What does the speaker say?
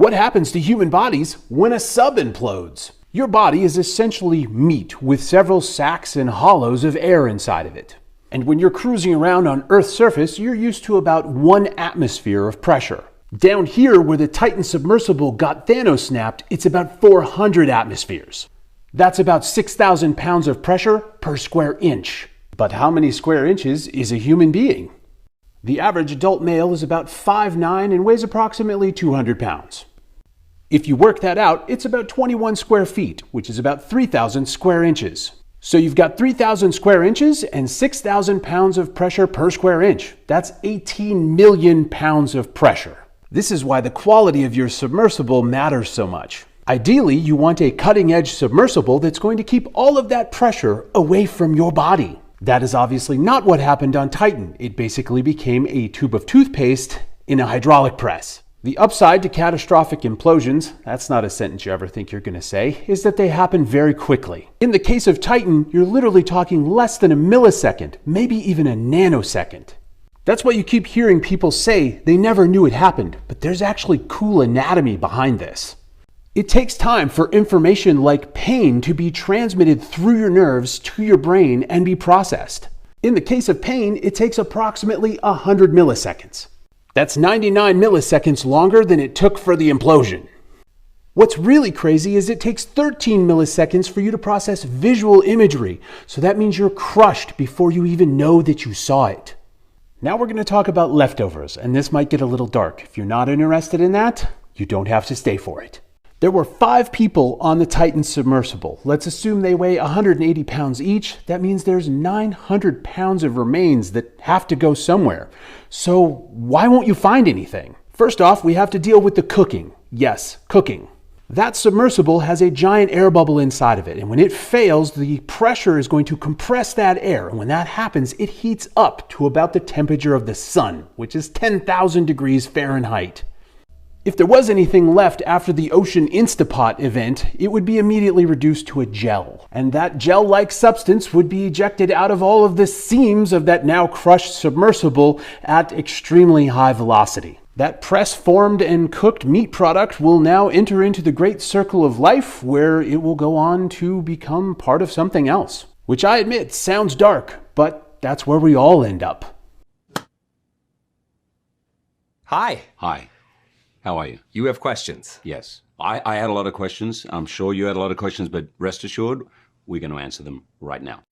What happens to human bodies when a sub implodes? Your body is essentially meat with several sacs and hollows of air inside of it. And when you're cruising around on Earth's surface, you're used to about 1 atmosphere of pressure. Down here, where the Titan submersible got Thanos snapped, it's about 400 atmospheres. That's about 6,000 pounds of pressure per square inch. But how many square inches is a human being? The average adult male is about 5'9" and weighs approximately 200 pounds. If you work that out, it's about 21 square feet, which is about 3,000 square inches. So you've got 3,000 square inches and 6,000 pounds of pressure per square inch. That's 18 million pounds of pressure. This is why the quality of your submersible matters so much. Ideally, you want a cutting-edge submersible that's going to keep all of that pressure away from your body. That is obviously not what happened on Titan. It basically became a tube of toothpaste in a hydraulic press. The upside to catastrophic implosions, that's not a sentence you ever think you're going to say, is that they happen very quickly. In the case of Titan, you're literally talking less than a millisecond, maybe even a nanosecond. That's what you keep hearing people say. They never knew it happened, but there's actually cool anatomy behind this. It takes time for information like pain to be transmitted through your nerves to your brain and be processed. In the case of pain, it takes approximately 100 milliseconds. That's 99 milliseconds longer than it took for the implosion. What's really crazy is it takes 13 milliseconds for you to process visual imagery, so that means you're crushed before you even know that you saw it. Now we're going to talk about leftovers, and this might get a little dark. If you're not interested in that, you don't have to stay for it. There were 5 people on the Titan submersible. Let's assume they weigh 180 pounds each. That means there's 900 pounds of remains that have to go somewhere. So why won't you find anything? First off, we have to deal with the cooking. Yes, cooking. That submersible has a giant air bubble inside of it, and when it fails, the pressure is going to compress that air, and when that happens, it heats up to about the temperature of the sun, which is 10,000 degrees Fahrenheit. If there was anything left after the Ocean Instapot event, it would be immediately reduced to a gel. And that gel-like substance would be ejected out of all of the seams of that now crushed submersible at extremely high velocity. That press-formed and cooked meat product will now enter into the great circle of life where it will go on to become part of something else. Which I admit sounds dark, but that's where we all end up. Hi. Hi. How are you? You have questions. Yes. I had a lot of questions. I'm sure you had a lot of questions, but rest assured, we're going to answer them right now.